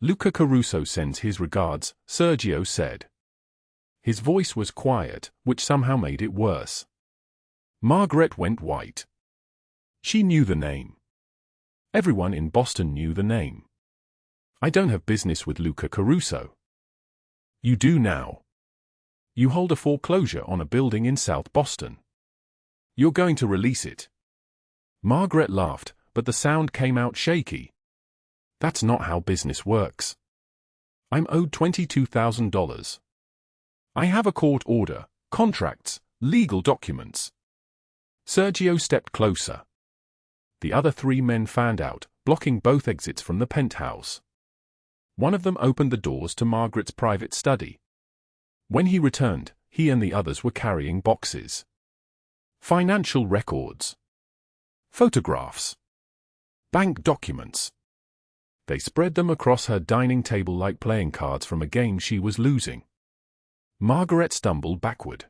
Luca Caruso sends his regards, Sergio said. His voice was quiet, which somehow made it worse. Margaret went white. She knew the name. Everyone in Boston knew the name. I don't have business with Luca Caruso. You do now. You hold a foreclosure on a building in South Boston. You're going to release it. Margaret laughed, but the sound came out shaky. That's not how business works. I'm owed $22,000. I have a court order, contracts, legal documents. Sergio stepped closer. The other three men fanned out, blocking both exits from the penthouse. One of them opened the doors to Margaret's private study. When he returned, he and the others were carrying boxes. Financial records. Photographs. Bank documents. They spread them across her dining table like playing cards from a game she was losing. Margaret stumbled backward.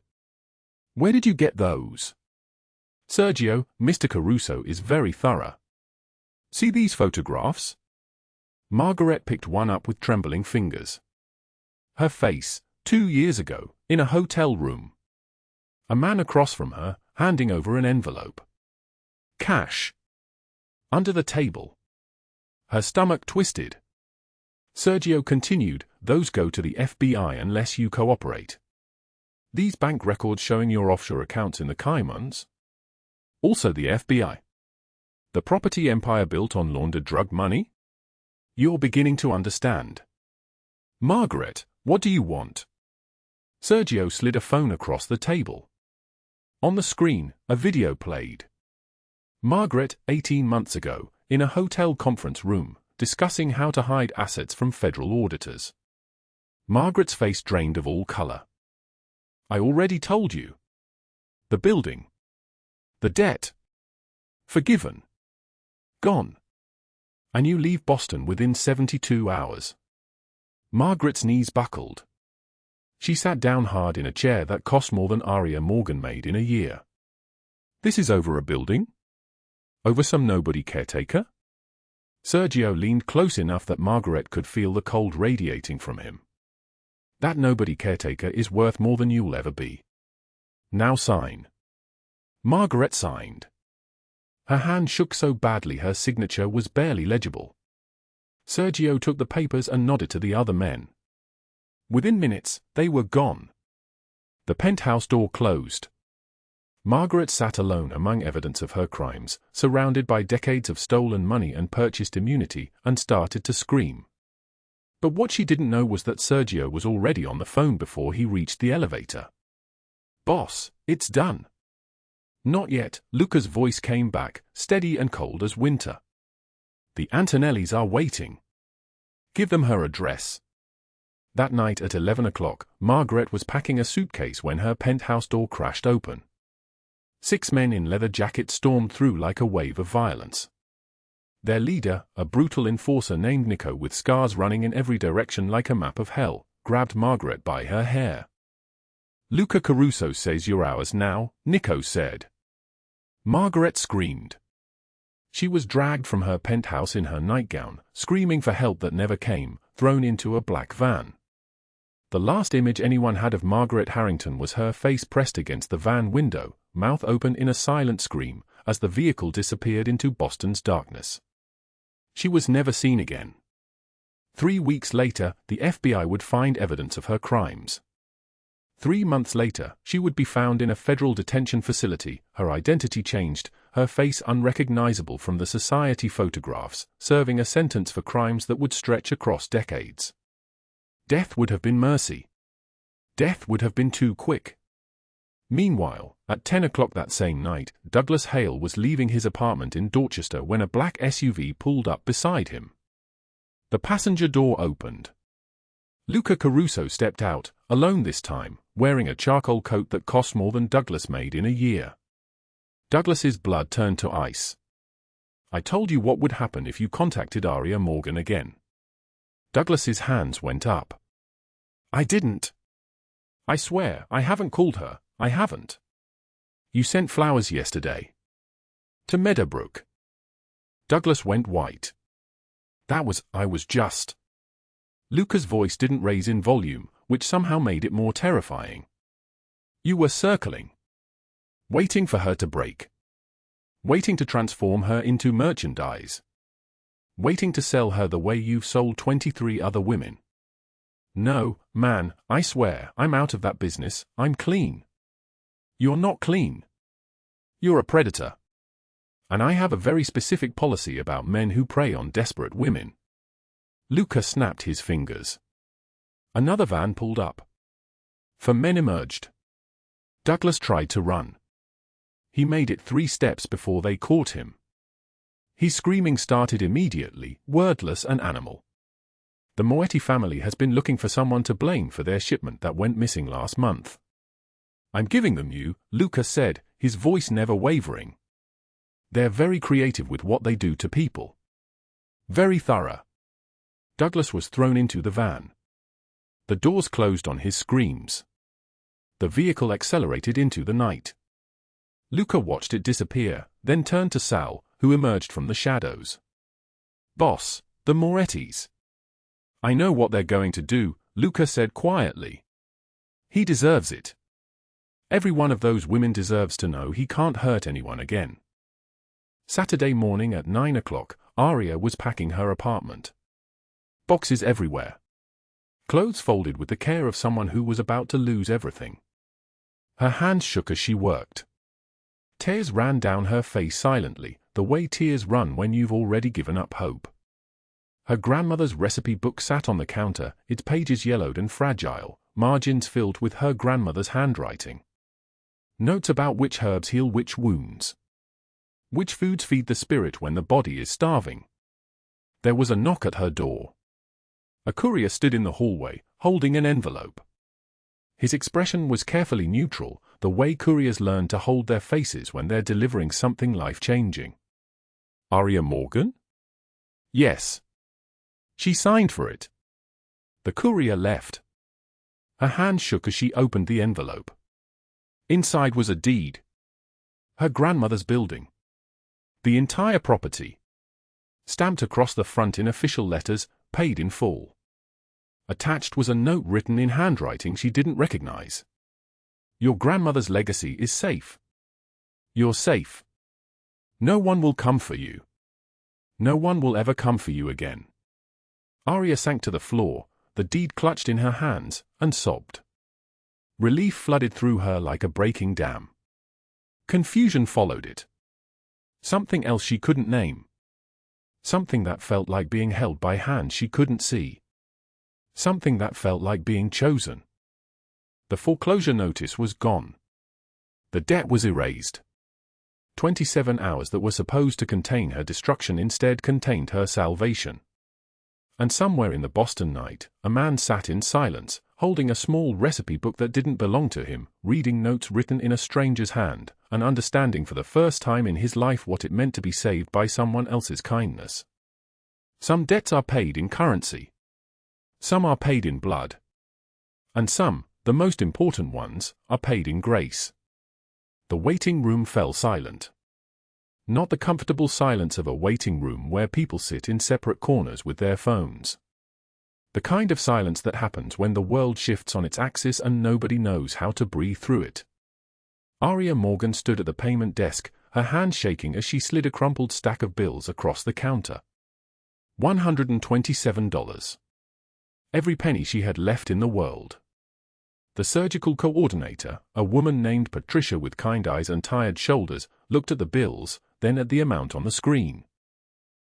Where did you get those? Sergio, Mr. Caruso is very thorough. See these photographs? Margaret picked one up with trembling fingers. Her face, 2 years ago, in a hotel room. A man across from her, handing over an envelope. Cash. Under the table. Her stomach twisted. Sergio continued, those go to the FBI unless you cooperate. These bank records showing your offshore accounts in the Caymans? Also the FBI. The property empire built on laundered drug money? You're beginning to understand. Margaret, what do you want? Sergio slid a phone across the table. On the screen, a video played. Margaret, 18 months ago, in a hotel conference room, discussing how to hide assets from federal auditors. Margaret's face drained of all color. I already told you. The building. The debt. Forgiven. Gone. And you leave Boston within 72 hours. Margaret's knees buckled. She sat down hard in a chair that cost more than Aria Morgan made in a year. This is over a building? Over some nobody caretaker? Sergio leaned close enough that Margaret could feel the cold radiating from him. That nobody caretaker is worth more than you'll ever be. Now sign. Margaret signed. Her hand shook so badly her signature was barely legible. Sergio took the papers and nodded to the other men. Within minutes, they were gone. The penthouse door closed. Margaret sat alone among evidence of her crimes, surrounded by decades of stolen money and purchased immunity, and started to scream. But what she didn't know was that Sergio was already on the phone before he reached the elevator. Boss, it's done. Not yet, Luca's voice came back, steady and cold as winter. The Antonellis are waiting. Give them her address. That night at 11 o'clock, Margaret was packing a suitcase when her penthouse door crashed open. 6 men in leather jackets stormed through like a wave of violence. Their leader, a brutal enforcer named Nico with scars running in every direction like a map of hell, grabbed Margaret by her hair. Luca Caruso says you're ours now, Nico said. Margaret screamed. She was dragged from her penthouse in her nightgown, screaming for help that never came, thrown into a black van. The last image anyone had of Margaret Harrington was her face pressed against the van window, mouth open in a silent scream, as the vehicle disappeared into Boston's darkness. She was never seen again. 3 weeks later, the FBI would find evidence of her crimes. 3 months later, she would be found in a federal detention facility, her identity changed, her face unrecognizable from the society photographs, serving a sentence for crimes that would stretch across decades. Death would have been mercy. Death would have been too quick. Meanwhile, at 10 o'clock that same night, Douglas Hale was leaving his apartment in Dorchester when a black SUV pulled up beside him. The passenger door opened. Luca Caruso stepped out, alone this time, wearing a charcoal coat that cost more than Douglas made in a year. Douglas's blood turned to ice. I told you what would happen if you contacted Aria Morgan again. Douglas's hands went up. I didn't. I swear, I haven't called her, I haven't. You sent flowers yesterday. To Meadowbrook. Douglas went white. I was just. Luca's voice didn't raise in volume, which somehow made it more terrifying. You were circling. Waiting for her to break. Waiting to transform her into merchandise. Waiting to sell her the way you've sold 23 other women. No, man, I swear, I'm out of that business, I'm clean. You're not clean. You're a predator. And I have a very specific policy about men who prey on desperate women. Luca snapped his fingers. Another van pulled up. 4 men emerged. Douglas tried to run. He made it 3 steps before they caught him. His screaming started immediately, wordless and animal. The Moetti family has been looking for someone to blame for their shipment that went missing last month. I'm giving them you, Luca said, his voice never wavering. They're very creative with what they do to people. Very thorough. Douglas was thrown into the van. The doors closed on his screams. The vehicle accelerated into the night. Luca watched it disappear, then turned to Sal, who emerged from the shadows. Boss, the Morettis. I know what they're going to do, Luca said quietly. He deserves it. Every one of those women deserves to know he can't hurt anyone again. Saturday morning at 9 o'clock, Aria was packing her apartment. Boxes everywhere. Clothes folded with the care of someone who was about to lose everything. Her hands shook as she worked. Tears ran down her face silently, the way tears run when you've already given up hope. Her grandmother's recipe book sat on the counter, its pages yellowed and fragile, margins filled with her grandmother's handwriting. Notes about which herbs heal which wounds. Which foods feed the spirit when the body is starving. There was a knock at her door. A courier stood in the hallway, holding an envelope. His expression was carefully neutral, the way couriers learn to hold their faces when they're delivering something life-changing. Aria Morgan? Yes. She signed for it. The courier left. Her hand shook as she opened the envelope. Inside was a deed. Her grandmother's building. The entire property. Stamped across the front in official letters, paid in full. Attached was a note written in handwriting she didn't recognize. Your grandmother's legacy is safe. You're safe. No one will come for you. No one will ever come for you again. Aria sank to the floor, the deed clutched in her hands, and sobbed. Relief flooded through her like a breaking dam. Confusion followed it. Something else she couldn't name. Something that felt like being held by hands she couldn't see. Something that felt like being chosen. The foreclosure notice was gone. The debt was erased. 27 hours that were supposed to contain her destruction instead contained her salvation. And somewhere in the Boston night, a man sat in silence, holding a small recipe book that didn't belong to him, reading notes written in a stranger's hand, and understanding for the first time in his life what it meant to be saved by someone else's kindness. Some debts are paid in currency. Some are paid in blood. And some, the most important ones, are paid in grace. The waiting room fell silent. Not the comfortable silence of a waiting room where people sit in separate corners with their phones. The kind of silence that happens when the world shifts on its axis and nobody knows how to breathe through it. Aria Morgan stood at the payment desk, her hand shaking as she slid a crumpled stack of bills across the counter. $127. Every penny she had left in the world. The surgical coordinator, a woman named Patricia with kind eyes and tired shoulders, looked at the bills, then at the amount on the screen.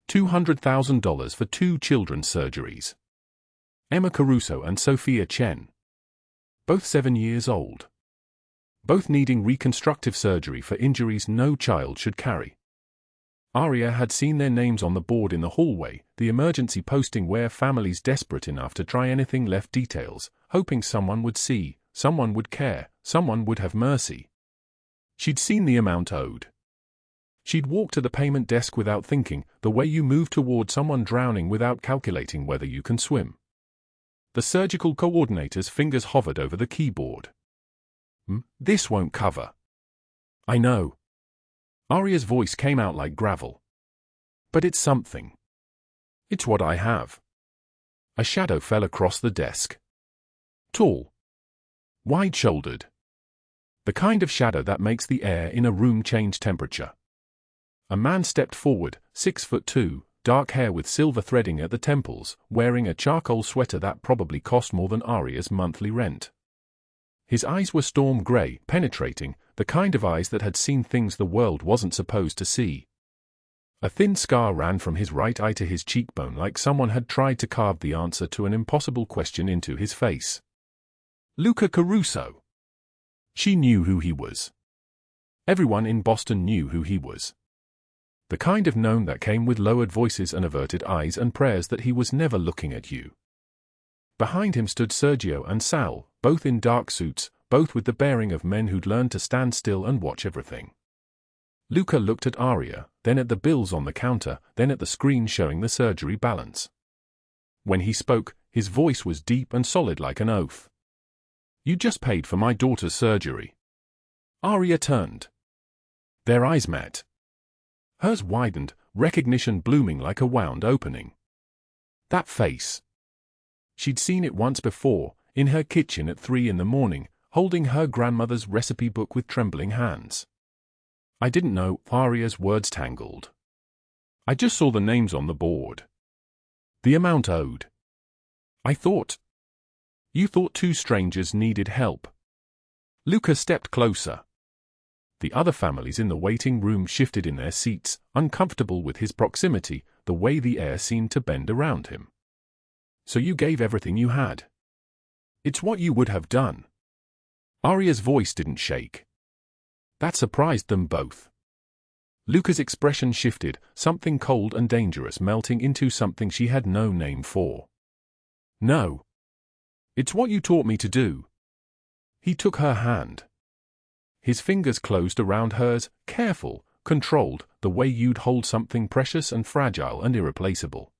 $200,000 for 2 children's surgeries. Emma Caruso and Sophia Chen. Both 7 years old. Both needing reconstructive surgery for injuries no child should carry. Aria had seen their names on the board in the hallway, the emergency posting where families desperate enough to try anything left details, hoping someone would see, someone would care, someone would have mercy. She'd seen the amount owed. She'd walked to the payment desk without thinking, the way you move toward someone drowning without calculating whether you can swim. The surgical coordinator's fingers hovered over the keyboard. This won't cover. I know. Aria's voice came out like gravel. But it's something. It's what I have. A shadow fell across the desk. Tall. Wide-shouldered. The kind of shadow that makes the air in a room change temperature. A man stepped forward, 6'2", dark hair with silver threading at the temples, wearing a charcoal sweater that probably cost more than Aria's monthly rent. His eyes were storm grey, penetrating, the kind of eyes that had seen things the world wasn't supposed to see. A thin scar ran from his right eye to his cheekbone like someone had tried to carve the answer to an impossible question into his face. Luca Caruso. She knew who he was. Everyone in Boston knew who he was. The kind of known that came with lowered voices and averted eyes and prayers that he was never looking at you. Behind him stood Sergio and Sal, both in dark suits, both with the bearing of men who'd learned to stand still and watch everything. Luca looked at Aria, then at the bills on the counter, then at the screen showing the surgery balance. When he spoke, his voice was deep and solid like an oath. "You just paid for my daughter's surgery." Aria turned. Their eyes met. Hers widened, recognition blooming like a wound opening. That face. She'd seen it once before, in her kitchen at 3 in the morning, holding her grandmother's recipe book with trembling hands. "I didn't know," Aria's words tangled. "I just saw the names on the board. The amount owed. I thought. You thought 2 strangers needed help." Luca stepped closer. The other families in the waiting room shifted in their seats, uncomfortable with his proximity, the way the air seemed to bend around him. "So you gave everything you had. It's what you would have done." Aria's voice didn't shake. That surprised them both. Luca's expression shifted, something cold and dangerous melting into something she had no name for. "No. It's what you taught me to do." He took her hand. His fingers closed around hers, careful, controlled, the way you'd hold something precious and fragile and irreplaceable.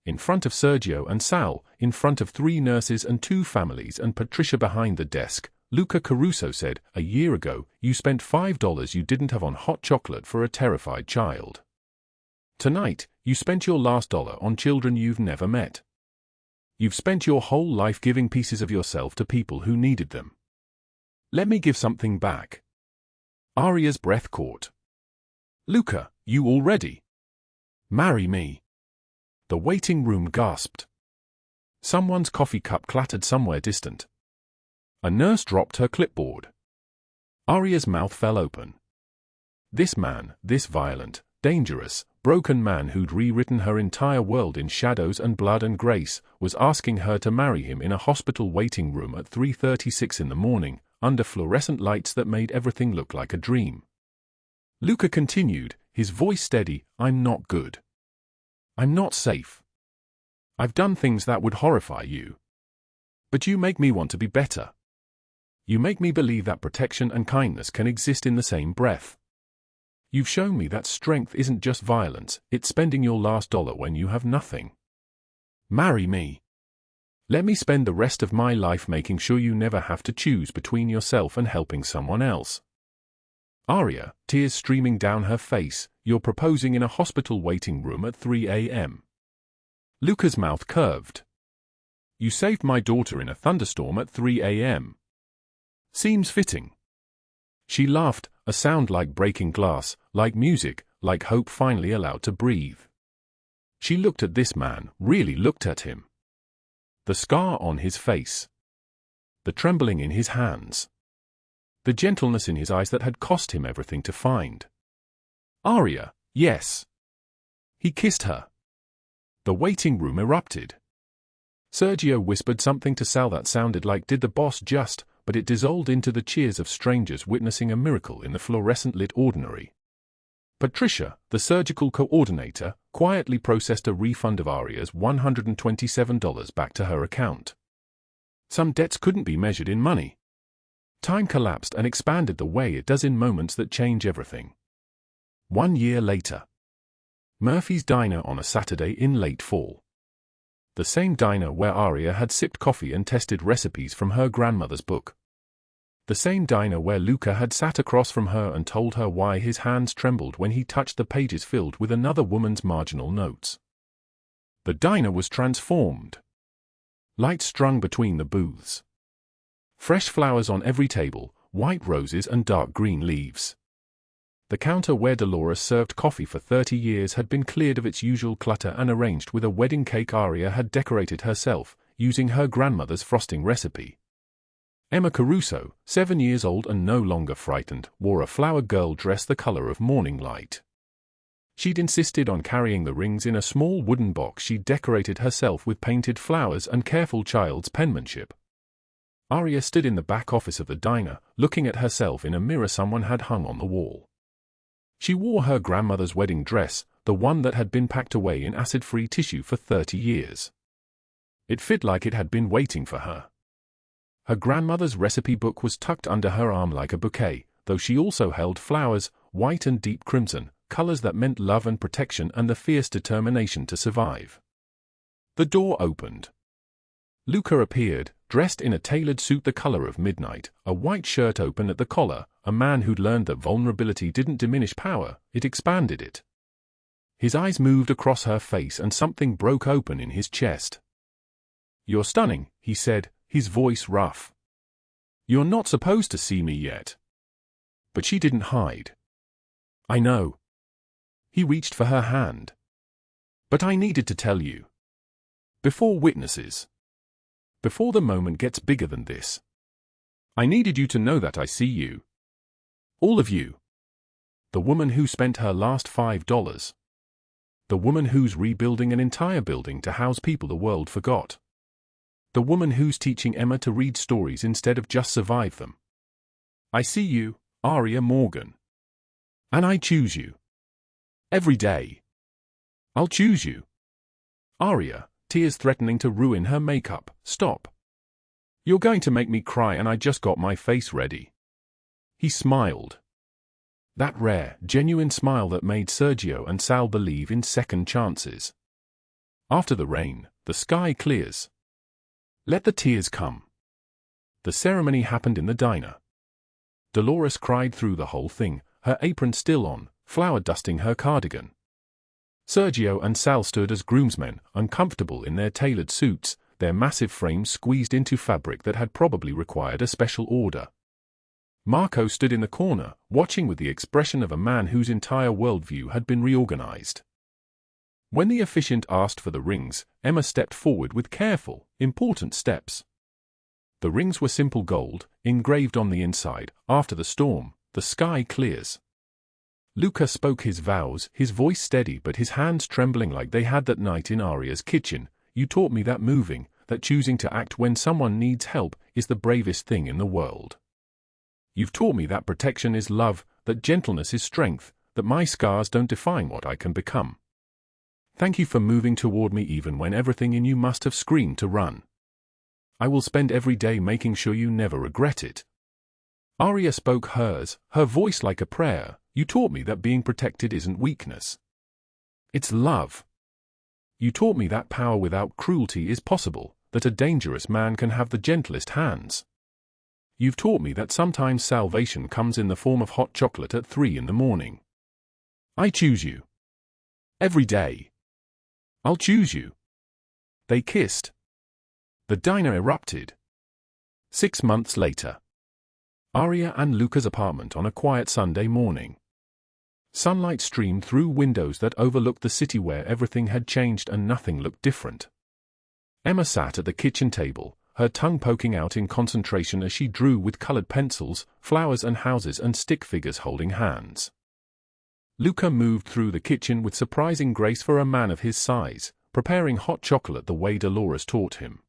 In front of Sergio and Sal, in front of 3 nurses and 2 families and Patricia behind the desk, Luca Caruso said, "A year ago, you spent $5 you didn't have on hot chocolate for a terrified child. Tonight, you spent your last dollar on children you've never met. You've spent your whole life giving pieces of yourself to people who needed them. Let me give something back." Aria's breath caught. "Luca, you already? Marry me." The waiting room gasped. Someone's coffee cup clattered somewhere distant. A nurse dropped her clipboard. Aria's mouth fell open. This man, this violent, dangerous, broken man who'd rewritten her entire world in shadows and blood and grace, was asking her to marry him in a hospital waiting room at 3:36 in the morning, under fluorescent lights that made everything look like a dream. Luca continued, his voice steady, "I'm not good. I'm not safe. I've done things that would horrify you. But you make me want to be better. You make me believe that protection and kindness can exist in the same breath. You've shown me that strength isn't just violence, it's spending your last dollar when you have nothing. Marry me. Let me spend the rest of my life making sure you never have to choose between yourself and helping someone else." Aria, tears streaming down her face, "You're proposing in a hospital waiting room at 3 a.m. Luca's mouth curved. "You saved my daughter in a thunderstorm at 3 a.m. Seems fitting." She laughed, a sound like breaking glass, like music, like hope finally allowed to breathe. She looked at this man, really looked at him. The scar on his face. The trembling in his hands. The gentleness in his eyes that had cost him everything to find. "Aria, yes." He kissed her. The waiting room erupted. Sergio whispered something to Sal that sounded like "Did the boss just," but it dissolved into the cheers of strangers witnessing a miracle in the fluorescent-lit ordinary. Patricia, the surgical coordinator, quietly processed a refund of Aria's $127 back to her account. Some debts couldn't be measured in money. Time collapsed and expanded the way it does in moments that change everything. 1 year later. Murphy's Diner on a Saturday in late fall. The same diner where Aria had sipped coffee and tested recipes from her grandmother's book. The same diner where Luca had sat across from her and told her why his hands trembled when he touched the pages filled with another woman's marginal notes. The diner was transformed. Lights strung between the booths. Fresh flowers on every table, white roses and dark green leaves. The counter where Dolores served coffee for 30 years had been cleared of its usual clutter and arranged with a wedding cake Aria had decorated herself, using her grandmother's frosting recipe. Emma Caruso, 7 years old and no longer frightened, wore a flower girl dress the color of morning light. She'd insisted on carrying the rings in a small wooden box she'd decorated herself with painted flowers and careful child's penmanship. Aria stood in the back office of the diner, looking at herself in a mirror someone had hung on the wall. She wore her grandmother's wedding dress, the one that had been packed away in acid-free tissue for 30 years. It fit like it had been waiting for her. Her grandmother's recipe book was tucked under her arm like a bouquet, though she also held flowers, white and deep crimson, colors that meant love and protection and the fierce determination to survive. The door opened. Luca appeared, dressed in a tailored suit the color of midnight, a white shirt open at the collar, a man who'd learned that vulnerability didn't diminish power, it expanded it. His eyes moved across her face and something broke open in his chest. "You're stunning," he said, his voice rough. "You're not supposed to see me yet." But she didn't hide. "I know." He reached for her hand. "But I needed to tell you. Before witnesses. Before the moment gets bigger than this. I needed you to know that I see you. All of you. The woman who spent her last $5. The woman who's rebuilding an entire building to house people the world forgot. The woman who's teaching Emma to read stories instead of just survive them. I see you, Aria Morgan. And I choose you. Every day. I'll choose you." Aria, tears threatening to ruin her makeup, "Stop. You're going to make me cry and I just got my face ready." He smiled. That rare, genuine smile that made Sergio and Sal believe in second chances. After the rain, the sky clears. Let the tears come. The ceremony happened in the diner. Dolores cried through the whole thing, her apron still on, flour dusting her cardigan. Sergio and Sal stood as groomsmen, uncomfortable in their tailored suits, their massive frames squeezed into fabric that had probably required a special order. Marco stood in the corner, watching with the expression of a man whose entire worldview had been reorganized. When the officiant asked for the rings, Emma stepped forward with careful, important steps. The rings were simple gold, engraved on the inside. After the storm, the sky clears. Luca spoke his vows, his voice steady but his hands trembling like they had that night in Aria's kitchen. "You taught me that moving, that choosing to act when someone needs help, is the bravest thing in the world. You've taught me that protection is love, that gentleness is strength, that my scars don't define what I can become. Thank you for moving toward me even when everything in you must have screamed to run. I will spend every day making sure you never regret it." Aria spoke hers, her voice like a prayer. "You taught me that being protected isn't weakness. It's love. You taught me that power without cruelty is possible, that a dangerous man can have the gentlest hands. You've taught me that sometimes salvation comes in the form of hot chocolate at 3 in the morning. I choose you. Every day. I'll choose you." They kissed. The diner erupted. 6 months later. Aria and Luca's apartment on a quiet Sunday morning. Sunlight streamed through windows that overlooked the city where everything had changed and nothing looked different. Emma sat at the kitchen table, her tongue poking out in concentration as she drew with colored pencils, flowers and houses and stick figures holding hands. Luca moved through the kitchen with surprising grace for a man of his size, preparing hot chocolate the way Dolores taught him.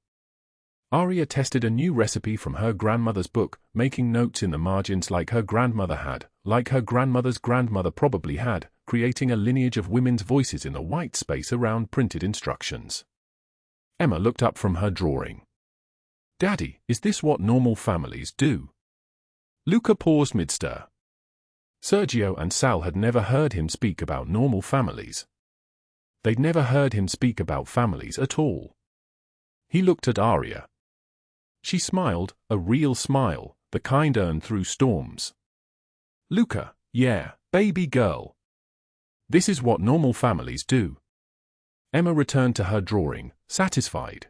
Aria tested a new recipe from her grandmother's book, making notes in the margins like her grandmother had, like her grandmother's grandmother probably had, creating a lineage of women's voices in the white space around printed instructions. Emma looked up from her drawing. "Daddy, is this what normal families do?" Luca paused mid-stir. Sergio and Sal had never heard him speak about normal families. They'd never heard him speak about families at all. He looked at Aria. She smiled, a real smile, the kind earned through storms. "Luca, yeah, baby girl. This is what normal families do. Emma returned to her drawing, satisfied.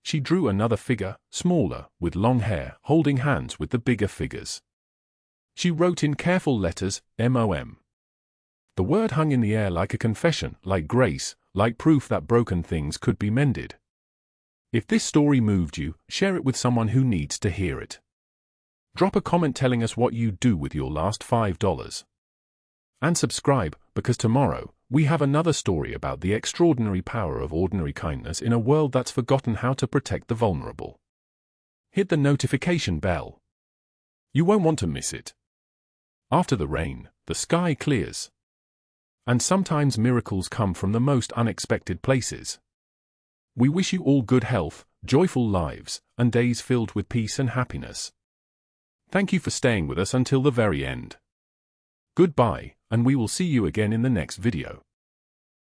She drew another figure, smaller, with long hair, holding hands with the bigger figures. She wrote in careful letters, MOM. The word hung in the air like a confession, like grace, like proof that broken things could be mended. If this story moved you, share it with someone who needs to hear it. Drop a comment telling us what you do with your last $5. And subscribe, because tomorrow, we have another story about the extraordinary power of ordinary kindness in a world that's forgotten how to protect the vulnerable. Hit the notification bell. You won't want to miss it. After the rain, the sky clears. And sometimes miracles come from the most unexpected places. We wish you all good health, joyful lives, and days filled with peace and happiness. Thank you for staying with us until the very end. Goodbye, and we will see you again in the next video.